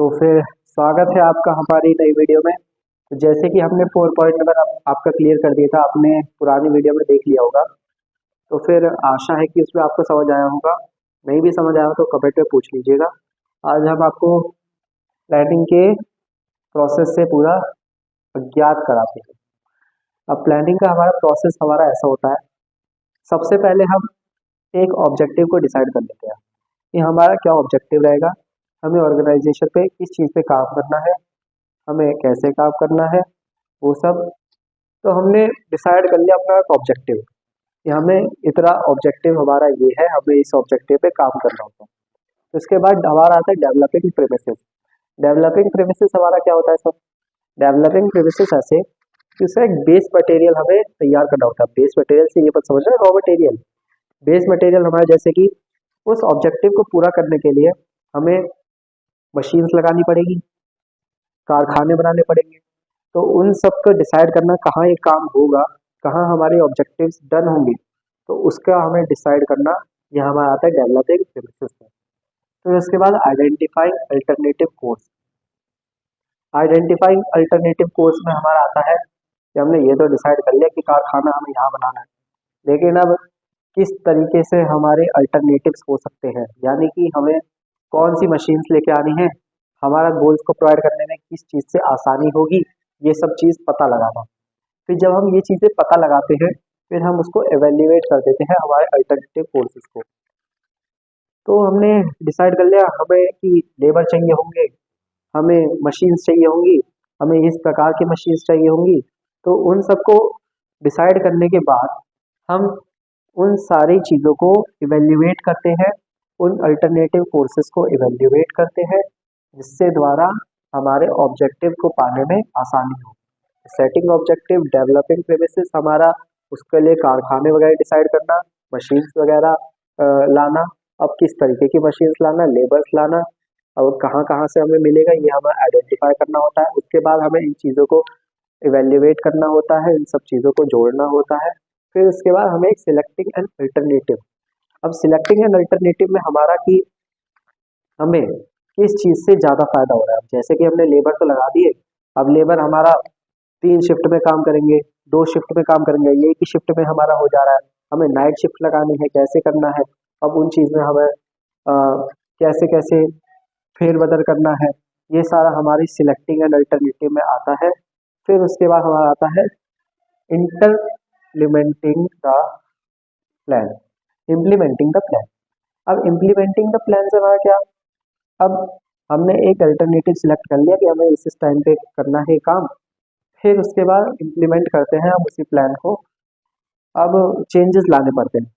तो फिर स्वागत है आपका हमारी नई वीडियो में। तो जैसे कि हमने 4 पॉइंट नंबर आपका क्लियर कर दिया था, आपने पुरानी वीडियो में देख लिया होगा। तो फिर आशा है कि उसमें आपको समझ आया होगा। नहीं भी समझ आया हो तो कमेंट में पूछ लीजिएगा। आज हम आपको प्लानिंग के प्रोसेस से पूरा अज्ञात कराते हैं। अब प्लानिंग का हमारा प्रोसेस हमारा ऐसा होता है। सबसे पहले हम एक ऑब्जेक्टिव को डिसाइड कर लेते हैं कि हमारा क्या ऑब्जेक्टिव रहेगा, हमें ऑर्गेनाइजेशन पे किस चीज़ पे काम करना है, हमें कैसे काम करना है, वो सब। तो हमने डिसाइड कर लिया अपना एक ऑब्जेक्टिव कि हमें इतना ऑब्जेक्टिव हमारा ये है, हमें इस ऑब्जेक्टिव पे काम करना होता है। तो इसके बाद हमारा आता है डेवलपिंग प्रेमिसेस। डेवलपिंग प्रेमिसेस हमारा क्या होता है सर? डेवलपिंग प्रेमिसेस ऐसे कि उसका एक बेस मटेरियल हमें तैयार करना होता है। बेस मटेरियल से ये मत समझ रहे रॉ मटेरियल। बेस मटेरियल हमारा जैसे कि उस ऑब्जेक्टिव को पूरा करने के लिए हमें मशीन्स लगानी पड़ेगी, कारखाने बनाने पड़ेंगे। तो उन सब को डिसाइड करना कहाँ ये काम होगा, कहाँ हमारे ऑब्जेक्टिव्स डन होंगे, तो उसका हमें डिसाइड करना, ये हमारा आता है डेवलपिंग प्रेमिसेस में। तो इसके बाद identifying alternative course. Identifying alternative course में हमारा आता है कि हमने ये तो डिसाइड कर लिया कि कारखाना हमें यहाँ बनाना है, लेकिन अब किस तरीके से हमारे अल्टरनेटिव्स हो सकते हैं, यानी कि हमें कौन सी मशीन्स लेके आनी है, हमारा गोल्स को प्रोवाइड करने में किस चीज़ से आसानी होगी, ये सब चीज़ पता लगाना। फिर जब हम ये चीज़ें पता लगाते हैं, फिर हम उसको एवेल्युएट कर देते हैं हमारे अल्टरनेटिव कोर्सेज को। तो हमने डिसाइड कर लिया हमें कि लेबर चाहिए होंगे, हमें मशीन्स चाहिए होंगी, हमें इस प्रकार की मशीन्स चाहिए होंगी। तो उन सबको डिसाइड करने के बाद हम उन सारी चीज़ों को इवेल्युएट करते हैं, उन अल्टरनेटिव कोर्सेज को इवेल्युएट करते हैं, जिससे द्वारा हमारे ऑब्जेक्टिव को पाने में आसानी हो। सेटिंग ऑब्जेक्टिव, डेवलपिंग प्रेमिसेस हमारा, उसके लिए कारखाने वगैरह डिसाइड करना, मशीन्स वगैरह लाना, अब किस तरीके की मशीन्स लाना, लेबर्स लाना, और कहाँ कहाँ से हमें मिलेगा ये हमें आइडेंटिफाई करना होता है। उसके बाद हमें इन चीज़ों को इवेल्युएट करना होता है, इन सब चीज़ों को जोड़ना होता है। फिर उसके बाद हमें एक सिलेक्टिंग एंड अल्टरनेटिव। अब सिलेक्टिंग एंड अल्टरनेटिव में हमारा कि हमें किस चीज़ से ज़्यादा फायदा हो रहा है। जैसे कि हमने लेबर तो लगा दिए, अब लेबर हमारा 3 शिफ्ट में काम करेंगे, 2 शिफ्ट में काम करेंगे, ये एक ही शिफ्ट में हमारा हो जा रहा है, हमें नाइट शिफ्ट लगानी है, कैसे करना है, अब उन चीज़ में हमें कैसे कैसे फेरबदल करना है, ये सारा हमारी सिलेक्टिंग एंड अल्टरनेटिव में आता है। फिर उसके बाद हमारा आता है implementing the plan. Implementing the plan. अब इम्प्लीमेंटिंग द प्लान से हमारा क्या, अब हमने एक अल्टरनेटिव सिलेक्ट कर लिया कि हमें इस टाइम पे करना है काम, फिर उसके बाद इम्प्लीमेंट करते हैं हम उसी प्लान को। अब चेंजेस लाने पड़ते हैं,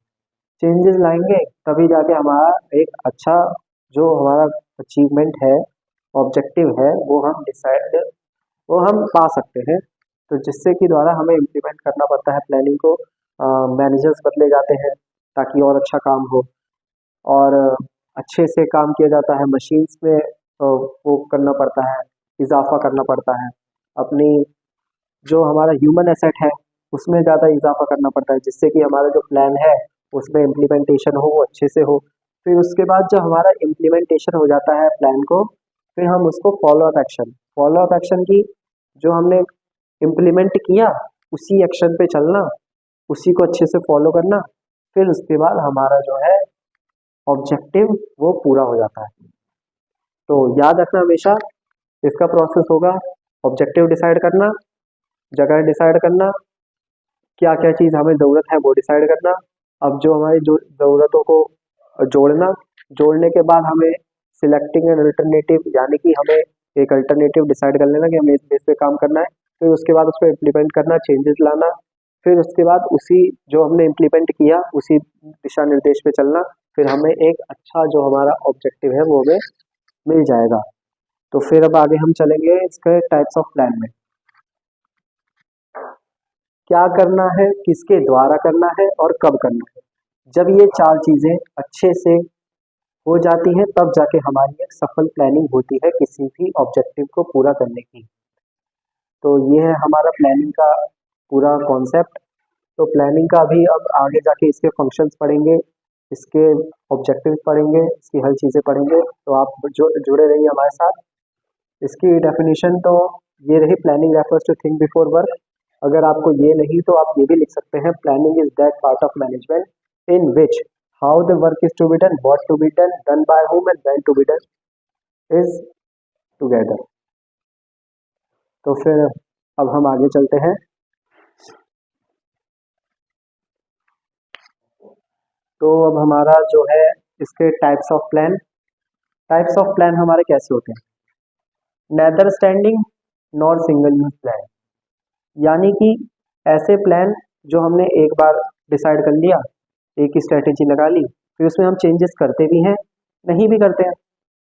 चेंजेस लाएंगे तभी जाके हमारा एक अच्छा जो हमारा अचीवमेंट है, ऑब्जेक्टिव है, वो हम पा सकते हैं। तो जिससे कि द्वारा हमें इम्प्लीमेंट करना पड़ता है प्लानिंग को, मैनेजर्स बदले जाते हैं ताकि और अच्छा काम हो, और अच्छे से काम किया जाता है। मशीन्स में वो करना पड़ता है, इजाफा करना पड़ता है, अपनी जो हमारा ह्यूमन एसेट है उसमें ज़्यादा इजाफा करना पड़ता है, जिससे कि हमारा जो प्लान है उसमें इम्प्लीमेंटेशन हो वो अच्छे से हो। फिर उसके बाद जब हमारा इम्प्लीमेंटेशन हो जाता है प्लान को, फिर हम उसको फॉलो अप एक्शन की, जो हमने इम्प्लीमेंट किया उसी एक्शन पे चलना, उसी को अच्छे से फॉलो करना। फिर उसके बाद हमारा जो है ऑब्जेक्टिव वो पूरा हो जाता है। तो याद रखना हमेशा इसका प्रोसेस होगा, ऑब्जेक्टिव डिसाइड करना, जगह डिसाइड करना, क्या क्या चीज़ हमें ज़रूरत है वो डिसाइड करना, अब जो हमारी जो ज़रूरतों को जोड़ना, जोड़ने के बाद हमें सिलेक्टिंग एंड अल्टरनेटिव, यानी कि हमें एक अल्टरनेटिव डिसाइड कर लेना कि हमें इस बेस पे काम करना है, फिर उसके बाद उसको इम्प्लीमेंट करना, चेंजेस लाना, फिर उसके बाद उसी जो हमने इम्प्लीमेंट किया उसी दिशा निर्देश पे चलना, फिर हमें एक अच्छा जो हमारा ऑब्जेक्टिव है वो हमें मिल जाएगा। तो फिर अब आगे हम चलेंगे इसके टाइप्स ऑफ प्लान में, क्या करना है, किसके द्वारा करना है और कब करना है। जब ये 4 चीज़ें अच्छे से हो जाती हैं तब जाके हमारी एक सफल प्लानिंग होती है किसी भी ऑब्जेक्टिव को पूरा करने की। तो ये है हमारा प्लानिंग का पूरा कॉन्सेप्ट। तो प्लानिंग का अभी अब आगे जाके इसके फंक्शंस पढ़ेंगे, इसके ऑब्जेक्टिव्स पढ़ेंगे, इसकी हर चीज़ें पढ़ेंगे। तो आप जुड़े रहिए हमारे साथ। इसकी डेफिनेशन तो ये रही, planning refers to think before work. अगर आपको ये नहीं तो आप ये भी लिख सकते हैं, planning is that part of management in which how the work is to be done, what to be done by whom and when to be done is together. तो फिर अब हम आगे चलते हैं। तो अब हमारा जो है इसके टाइप्स ऑफ प्लान हमारे कैसे होते हैं। Neither standing nor single use plan, यानी कि ऐसे प्लान जो हमने एक बार डिसाइड कर लिया, एक ही स्ट्रेटेजी लगा ली, फिर उसमें हम चेंजेस करते भी हैं नहीं भी करते हैं।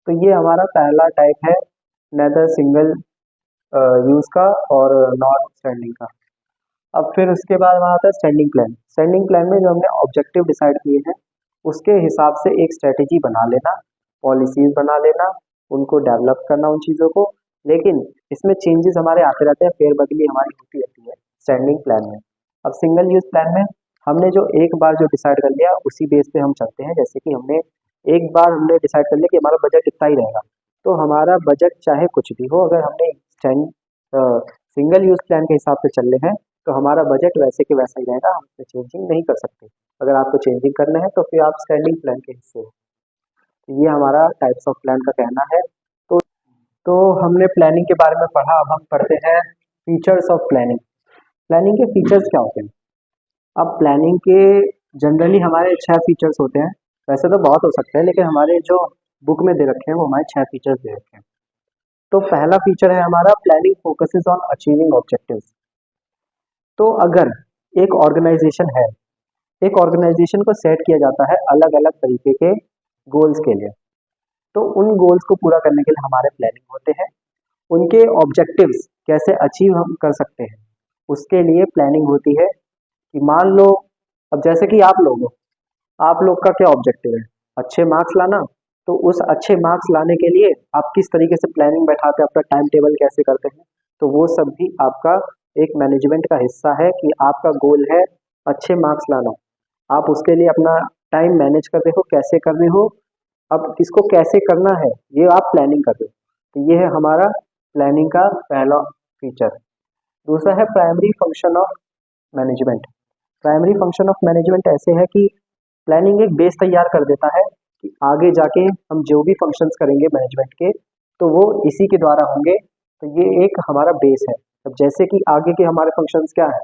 तो ये हमारा पहला टाइप है नेदर सिंगल यूज का और नॉट स्टैंडिंग का। अब फिर उसके बाद वहाँ आता है स्टैंडिंग प्लान। स्टैंडिंग प्लान में जो हमने ऑब्जेक्टिव डिसाइड किए हैं उसके हिसाब से एक स्ट्रेटेजी बना लेना, पॉलिसीज बना लेना, उनको डेवलप करना उन चीज़ों को, लेकिन इसमें चेंजेस हमारे आते रहते हैं, फेरबदली हमारी होती रहती है स्टैंडिंग प्लान में। अब सिंगल यूज प्लान में हमने जो एक बार जो डिसाइड कर लिया उसी बेस पे हम चलते हैं। जैसे कि हमने एक बार हमने डिसाइड कर लिया कि हमारा बजट इतना ही रहेगा, तो हमारा बजट चाहे कुछ भी हो, अगर हमने सिंगल यूज प्लान के हिसाब से चल रहे हैं तो हमारा बजट वैसे के वैसा ही रहेगा, हम उसमें चेंजिंग नहीं कर सकते। अगर आपको चेंजिंग करना है तो फिर आप स्टैंडिंग प्लान के हिस्से हो। तो ये हमारा टाइप्स ऑफ प्लान का कहना है। तो तो हमने प्लानिंग के बारे में पढ़ा, अब हम पढ़ते हैं फीचर्स ऑफ प्लानिंग। प्लानिंग के फीचर्स क्या होते हैं। अब प्लानिंग के जनरली हमारे 6 फीचर्स होते हैं, वैसे तो बहुत हो सकते हैं लेकिन हमारे जो बुक में दे रखे हैं वो हमारे 6 फीचर्स दे रखे हैं। तो पहला फीचर है हमारा planning focuses on achieving objectives. तो अगर एक ऑर्गेनाइजेशन है, एक ऑर्गेनाइजेशन को सेट किया जाता है अलग अलग तरीके के गोल्स के लिए, तो उन गोल्स को पूरा करने के लिए हमारे प्लानिंग होते हैं। उनके ऑब्जेक्टिव्स कैसे अचीव हम कर सकते हैं उसके लिए प्लानिंग होती है। कि मान लो अब जैसे कि आप लोग हो, आप लोग का क्या ऑब्जेक्टिव है, अच्छे मार्क्स लाना। तो उस अच्छे मार्क्स लाने के लिए आप किस तरीके से प्लानिंग बैठाते हैं, अपना टाइम टेबल कैसे करते हैं, तो वो सब भी आपका एक मैनेजमेंट का हिस्सा है कि आपका गोल है अच्छे मार्क्स लाना। आप उसके लिए अपना टाइम मैनेज कर रहे हो, कैसे कर रहे हो, अब इसको कैसे करना है, ये आप प्लानिंग कर रहे हो। तो ये है हमारा प्लानिंग का पहला फीचर। दूसरा है primary function of management. Primary function of management ऐसे है कि प्लानिंग एक बेस तैयार कर देता है कि आगे जाके हम जो भी फंक्शंस करेंगे मैनेजमेंट के तो वो इसी के द्वारा होंगे। तो ये एक हमारा बेस है। अब जैसे कि आगे के हमारे फंक्शंस क्या है,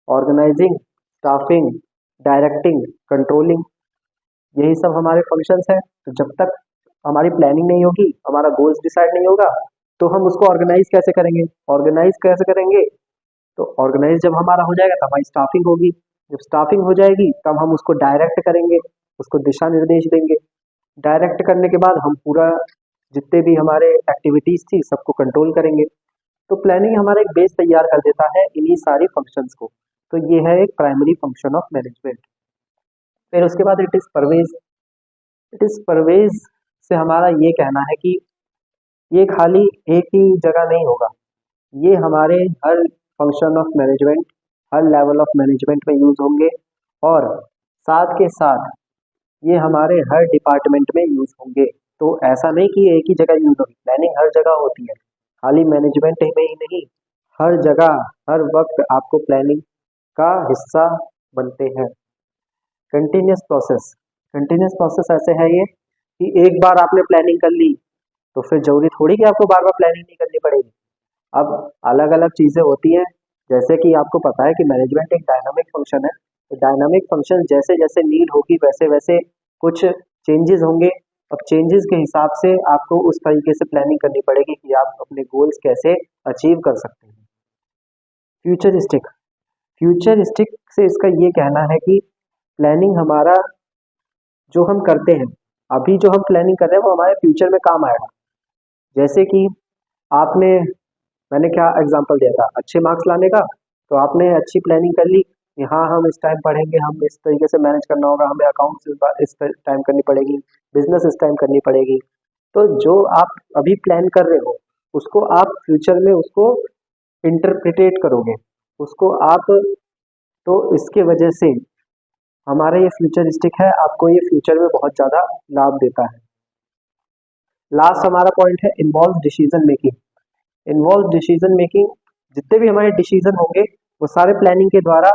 ऑर्गेनाइजिंग, स्टाफिंग, डायरेक्टिंग, कंट्रोलिंग, यही सब हमारे फंक्शंस हैं। तो जब तक हमारी प्लानिंग नहीं होगी, हमारा गोल्स डिसाइड नहीं होगा, तो हम उसको ऑर्गेनाइज कैसे करेंगे, तो ऑर्गेनाइज जब हमारा हो जाएगा तब हमारी स्टाफिंग होगी, जब स्टाफिंग हो जाएगी तब हम उसको डायरेक्ट करेंगे, उसको दिशा निर्देश देंगे। डायरेक्ट करने के बाद हम पूरा जितने भी हमारे एक्टिविटीज थी सबको कंट्रोल करेंगे। तो प्लानिंग हमारा एक बेस तैयार कर देता है इन्हीं सारी फंक्शंस को। तो ये है एक प्राइमरी फंक्शन ऑफ मैनेजमेंट। फिर उसके बाद इट इज परवेज से हमारा ये कहना है कि ये खाली एक ही जगह नहीं होगा, ये हमारे हर फंक्शन ऑफ मैनेजमेंट, हर लेवल ऑफ मैनेजमेंट में यूज होंगे, और साथ के साथ ये हमारे हर डिपार्टमेंट में यूज होंगे। तो ऐसा नहीं कि एक ही जगह यूज होगी, प्लानिंग हर जगह होती है, खाली मैनेजमेंट में ही नहीं, हर जगह हर वक्त आपको प्लानिंग का हिस्सा बनते हैं। कंटिन्यूस प्रोसेस ऐसे है ये कि एक बार आपने प्लानिंग कर ली तो फिर जरूरी थोड़ी कि आपको बार बार प्लानिंग नहीं करनी पड़ेगी। अब अलग अलग चीज़ें होती हैं, जैसे कि आपको पता है कि मैनेजमेंट एक डायनामिक फंक्शन है। तो डायनामिक फंक्शन जैसे जैसे नीड होगी वैसे वैसे कुछ चेंजेस होंगे। अब चेंजेस के हिसाब से आपको उस तरीके से प्लानिंग करनी पड़ेगी कि आप अपने गोल्स कैसे अचीव कर सकते हैं। फ्यूचरिस्टिक फ्यूचरिस्टिक से इसका ये कहना है कि प्लानिंग हमारा जो हम करते हैं, अभी जो हम प्लानिंग कर रहे हैं वो हमारे फ्यूचर में काम आएगा। जैसे कि आपने मैंने क्या एग्जांपल दिया था अच्छे मार्क्स लाने का, तो आपने अच्छी प्लानिंग कर ली कि हाँ हम इस टाइम पढ़ेंगे, हम इस तरीके से मैनेज करना होगा, हमें अकाउंट्स इस टाइम करनी पड़ेगी, बिजनेस इस टाइम करनी पड़ेगी। तो जो आप अभी प्लान कर रहे हो उसको आप फ्यूचर में उसको इंटरप्रिटेट करोगे, उसको आप, तो इसके वजह से हमारा ये फ्यूचरिस्टिक है, आपको ये फ्यूचर में बहुत ज़्यादा लाभ देता है। लास्ट हमारा पॉइंट है involve decision making. Involve decision making, जितने भी हमारे डिसीजन होंगे वो सारे प्लानिंग के द्वारा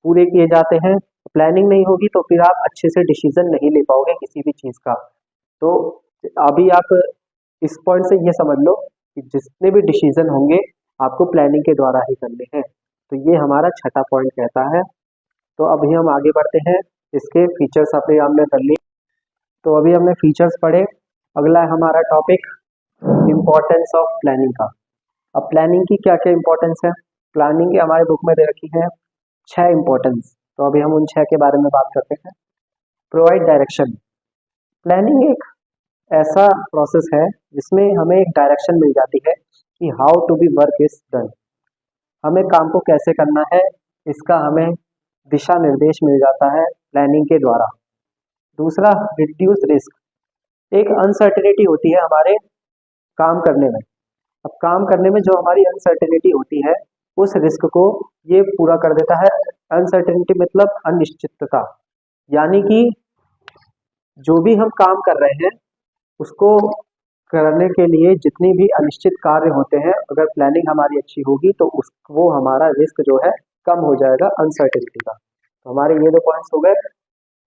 पूरे किए जाते हैं। प्लानिंग नहीं होगी तो फिर आप अच्छे से डिसीजन नहीं ले पाओगे किसी भी चीज़ का। तो अभी आप इस पॉइंट से ये समझ लो कि जितने भी डिसीजन होंगे आपको प्लानिंग के द्वारा ही करने हैं। तो ये हमारा छठा पॉइंट कहता है। तो अभी हम आगे बढ़ते हैं, इसके फीचर्स अभी हमने कर लिए। तो अभी हमने फीचर्स पढ़े, अगला है हमारा टॉपिक इम्पोर्टेंस ऑफ प्लानिंग का। अब प्लानिंग की क्या क्या इंपॉर्टेंस है, प्लानिंग की हमारे बुक में दे रखी है 6 इंपॉर्टेंस। तो अभी हम उन 6 के बारे में बात करते हैं। Provide direction. प्लानिंग एक ऐसा प्रोसेस है जिसमें हमें एक डायरेक्शन मिल जाती है कि how to be work is done, हमें काम को कैसे करना है, इसका हमें दिशा निर्देश मिल जाता है प्लानिंग के द्वारा। दूसरा, रिड्यूस रिस्क। एक अनसर्टेनिटी होती है हमारे काम करने में। अब काम करने में जो हमारी अनसर्टेनिटी होती है उस रिस्क को ये पूरा कर देता है। अनसर्टेनिटी मतलब अनिश्चितता, यानी कि जो भी हम काम कर रहे हैं उसको करने के लिए जितनी भी अनिश्चित कार्य होते हैं, अगर प्लानिंग हमारी अच्छी होगी तो उस वो हमारा रिस्क जो है कम हो जाएगा अनसर्टेनिटी का। तो हमारे ये 2 पॉइंट्स हो गए।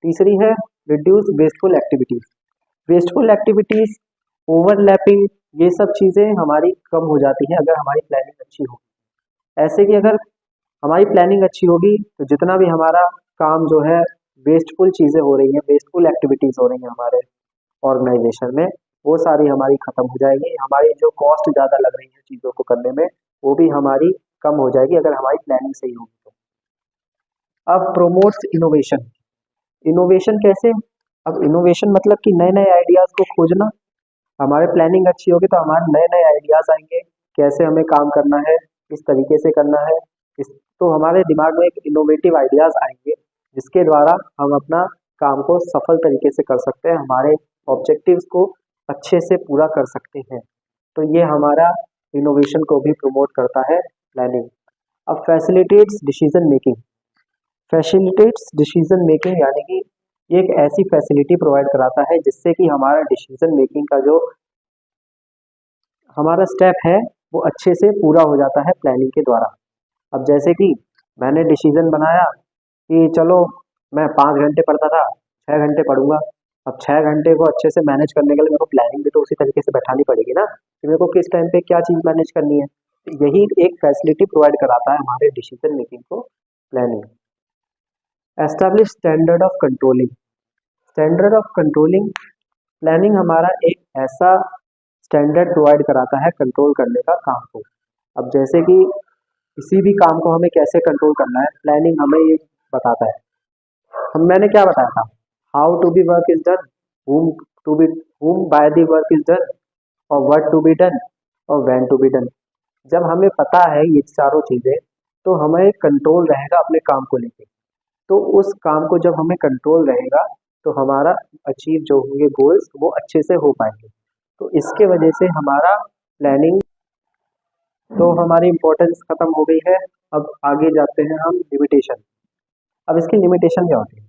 तीसरी है reduce wasteful activities. Wasteful activities, overlapping, ये सब चीज़ें हमारी कम हो जाती हैं अगर हमारी प्लानिंग अच्छी हो। ऐसे कि अगर हमारी प्लानिंग अच्छी होगी तो जितना भी हमारा काम जो है वेस्टफुल चीज़ें हो रही हैं, वेस्टफुल एक्टिविटीज़ हो रही हैं हमारे ऑर्गेनाइजेशन में, वो सारी हमारी खत्म हो जाएगी। हमारी जो कॉस्ट ज़्यादा लग रही है चीज़ों को करने में वो भी हमारी कम हो जाएगी अगर हमारी प्लानिंग सही होगी तो। अब प्रोमोट्स इनोवेशन। इनोवेशन कैसे, अब इनोवेशन मतलब कि नए नए आइडियाज़ को खोजना। हमारे प्लानिंग अच्छी होगी तो हमारे नए नए आइडियाज़ आएंगे, कैसे हमें काम करना है, किस तरीके से करना है। इस तो हमारे दिमाग में एक इनोवेटिव आइडियाज़ आएंगे जिसके द्वारा हम अपना काम को सफल तरीके से कर सकते हैं, हमारे ऑब्जेक्टिव्स को अच्छे से पूरा कर सकते हैं। तो ये हमारा इनोवेशन को भी प्रमोट करता है प्लानिंग। अब facilitates decision making. Facilitates decision making यानी कि ये एक ऐसी फैसिलिटी प्रोवाइड कराता है जिससे कि हमारा डिसीजन मेकिंग का जो हमारा स्टेप है वो अच्छे से पूरा हो जाता है प्लानिंग के द्वारा। अब जैसे कि मैंने डिसीजन बनाया कि चलो मैं 5 घंटे पढ़ता था, 6 घंटे पढ़ूंगा। अब 6 घंटे को अच्छे से मैनेज करने के लिए मेरे को प्लानिंग भी तो उसी तरीके से बैठानी पड़ेगी ना, कि मेरे को किस टाइम पे क्या चीज़ मैनेज करनी है। तो यही एक फैसिलिटी प्रोवाइड कराता है हमारे डिसीजन मेकिंग को planning. Establish standard of controlling. Standard of controlling, planning हमारा एक ऐसा स्टैंडर्ड प्रोवाइड कराता है कंट्रोल करने का काम को। अब जैसे कि किसी भी काम को हमें कैसे कंट्रोल करना है, प्लानिंग हमें ये बताता है। हम मैंने क्या बताया था, how to be work is done, whom to be whom by the work is done, और व्हाट टू बी डन, और व्हेन टू बी डन। जब हमें पता है ये चारों चीज़ें तो हमें कंट्रोल रहेगा अपने काम को लेके। तो उस काम को जब हमें कंट्रोल रहेगा तो हमारा अचीव जो होंगे गोल्स वो अच्छे से हो पाएंगे। तो इसके वजह से हमारा प्लानिंग, तो हमारी इम्पोर्टेंस खत्म हो गई है। अब आगे जाते हैं हम लिमिटेशन। अब इसकी लिमिटेशन क्या होती है,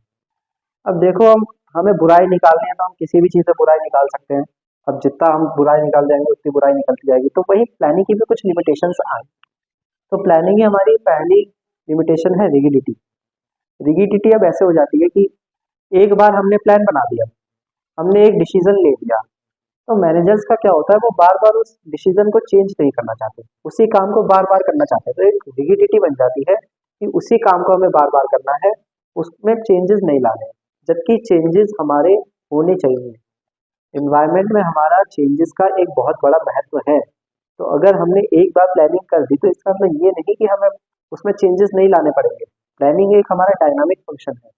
अब देखो हमें बुराई निकालनी है तो हम किसी भी चीज़ से बुराई निकाल सकते हैं। अब जितना हम बुराई निकाल जाएंगे उतनी बुराई निकलती जाएगी। तो वही प्लानिंग की भी कुछ लिमिटेशंस आए। तो प्लानिंग की हमारी पहली लिमिटेशन है रिगिडिटी। रिगिडिटी अब ऐसे हो जाती है कि एक बार हमने प्लान बना दिया, हमने एक डिसीजन ले लिया, तो मैनेजर्स का क्या होता है वो बार बार उस डिसीजन को चेंज नहीं करना चाहते, उसी काम को बार बार करना चाहते हैं। तो एक रिगिडिटी बन जाती है कि उसी काम को हमें बार बार करना है, उसमें चेंजेस नहीं लाने, जबकि चेंजेस हमारे होने चाहिए। इन्वायरमेंट में हमारा चेंजेस का एक बहुत बड़ा महत्व है। तो अगर हमने एक बार प्लानिंग कर दी तो इसका मतलब ये नहीं कि हमें उसमें चेंजेस नहीं लाने पड़ेंगे। प्लानिंग एक हमारा डायनामिक फंक्शन है,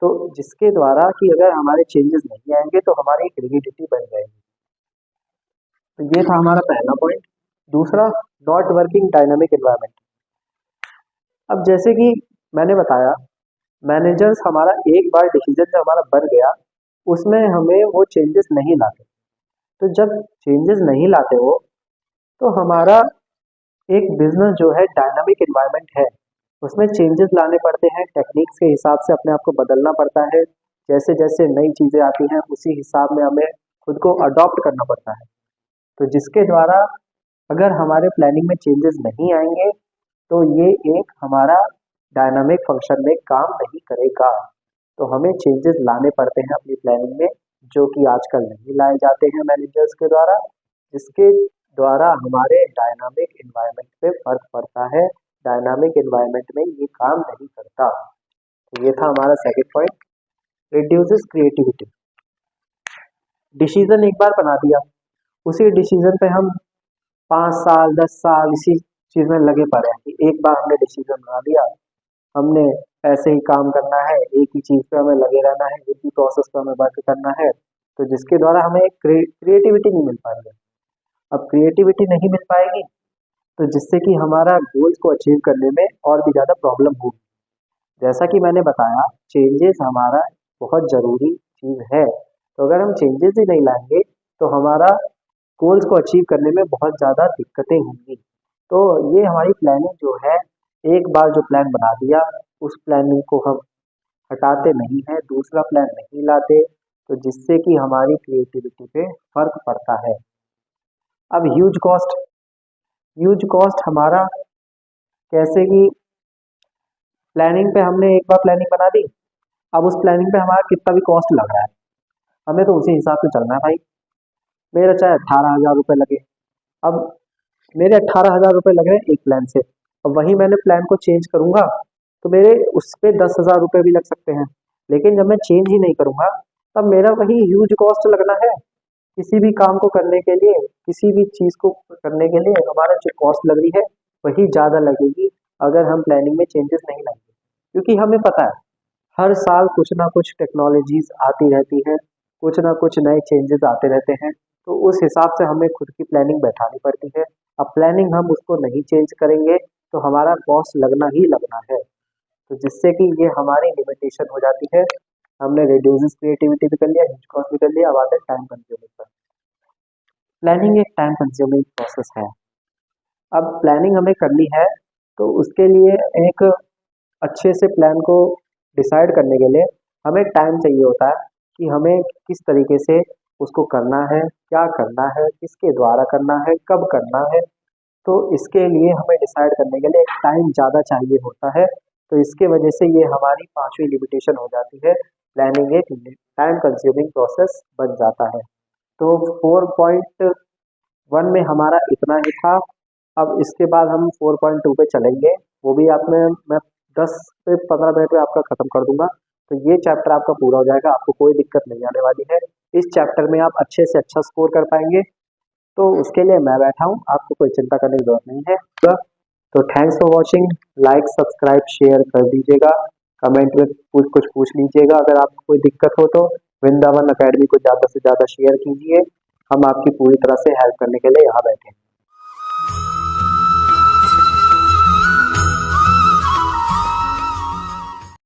तो जिसके द्वारा कि अगर हमारे चेंजेस नहीं आएंगे तो हमारी एक रिगिडिटी बन जाएगी। तो ये था हमारा पहला पॉइंट। दूसरा, नॉट वर्किंग डायनामिक एनवायरनमेंट। अब जैसे कि मैंने बताया, मैनेजर्स हमारा एक बार डिसीजन जो हमारा बन गया उसमें हमें वो चेंजेस नहीं लाते। तो जब चेंजेस नहीं लाते हो तो हमारा एक बिजनेस जो है डायनामिक एनवायरनमेंट है, उसमें चेंजेस लाने पड़ते हैं, टेक्निक्स के हिसाब से अपने आप को बदलना पड़ता है। जैसे जैसे नई चीज़ें आती हैं उसी हिसाब में हमें खुद को अडॉप्ट करना पड़ता है। तो जिसके द्वारा अगर हमारे प्लानिंग में चेंजेस नहीं आएंगे तो ये एक हमारा डायनामिक फंक्शन में काम नहीं करेगा। तो हमें चेंजेस लाने पड़ते हैं अपनी प्लानिंग में, जो कि आजकल नहीं लाए जाते हैं मैनेजर्स के द्वारा, जिसके द्वारा हमारे डायनामिक एनवायरनमेंट पे फर्क पड़ता है। डायनामिक एनवायरनमेंट में ये काम नहीं करता। तो ये था हमारा second point, reduces creativity. Decision एक बार बना दिया, उसी डिसीजन पे हम 5 साल 10 साल इसी चीज़ में लगे पड़े हैं कि एक बार हमने डिसीजन बना दिया, हमने ऐसे ही काम करना है, एक ही चीज़ पे हमें लगे रहना है, एक ही प्रोसेस पे हमें वर्क करना है। तो जिसके द्वारा हमें क्रिएटिविटी नहीं मिल पा रही है। अब क्रिएटिविटी नहीं मिल पाएगी तो जिससे कि हमारा गोल्स को अचीव करने में और भी ज़्यादा प्रॉब्लम होगी। जैसा कि मैंने बताया, चेंजेस हमारा बहुत ज़रूरी चीज़ है। तो अगर हम चेंजेस ही नहीं लाएंगे तो हमारा गोल्स को अचीव करने में बहुत ज़्यादा दिक्कतें होंगी। तो ये हमारी प्लानिंग जो है, एक बार जो प्लान बना दिया उस प्लानिंग को हम हटाते नहीं हैं, दूसरा प्लान नहीं लाते, तो जिससे कि हमारी क्रिएटिविटी पे फर्क पड़ता है। अब ह्यूज कॉस्ट हमारा कैसे कि प्लानिंग पे हमने एक बार प्लानिंग बना दी, अब उस प्लानिंग पे हमारा कितना भी कॉस्ट लग रहा है, हमें तो उसी हिसाब से चलना है भाई। मेरा चाहे 18,000 रुपये लगे, अब मेरे 18,000 रुपये लग रहे हैं एक प्लान से, अब वहीं मैंने प्लान को चेंज करूंगा तो मेरे उस पर 10,000 रुपये भी लग सकते हैं। लेकिन जब मैं चेंज ही नहीं करूंगा तब मेरा वही ह्यूज कॉस्ट लगना है। किसी भी काम को करने के लिए, किसी भी चीज़ को करने के लिए हमारा जो कॉस्ट लग रही है वही ज़्यादा लगेगी अगर हम प्लानिंग में चेंजेस नहीं लाएंगे। क्योंकि हमें पता है हर साल कुछ ना कुछ टेक्नोलॉजीज आती रहती हैं, कुछ ना कुछ नए चेंजेस आते रहते हैं, तो उस हिसाब से हमें खुद की प्लानिंग बैठानी पड़ती है। अब प्लानिंग हम उसको नहीं चेंज करेंगे तो हमारा कॉस्ट लगना ही लगना है। तो जिससे कि ये हमारी लिमिटेशन हो जाती है। हमने रिड्यूसेस क्रिएटिविटी भी कर लिया, ह्यूज कॉस्ट भी कर लिया, अब आते हैं टाइम कंज्यूमिंग पर। प्लानिंग एक टाइम कंज्यूमिंग प्रोसेस है। अब प्लानिंग हमें करनी है तो उसके लिए एक अच्छे से प्लान को डिसाइड करने के लिए हमें टाइम चाहिए होता है कि हमें किस तरीके से उसको करना है, क्या करना है, किसके द्वारा करना है, कब करना है। तो इसके लिए हमें डिसाइड करने के लिए टाइम ज़्यादा चाहिए होता है। तो इसके वजह से ये हमारी पांचवी लिमिटेशन हो जाती है, प्लानिंग एक टाइम कंज्यूमिंग प्रोसेस बन जाता है। तो 4.1 में हमारा इतना ही था। अब इसके बाद हम 4.2 पे चलेंगे, वो भी आप में मैं 10 से 15 मिनट में आपका ख़त्म कर दूंगा। तो ये चैप्टर आपका पूरा हो जाएगा, आपको कोई दिक्कत नहीं आने वाली है। इस चैप्टर में आप अच्छे से अच्छा स्कोर कर पाएंगे, तो उसके लिए मैं बैठा हूँ, आपको कोई चिंता करने की जरूरत नहीं है। तो thanks for watching, like subscribe share कर दीजिएगा, कमेंट में कुछ पूछ लीजिएगा अगर आपको कोई दिक्कत हो तो। वृंदावन अकेडमी को ज़्यादा से ज़्यादा शेयर कीजिए, हम आपकी पूरी तरह से हेल्प करने के लिए यहाँ बैठे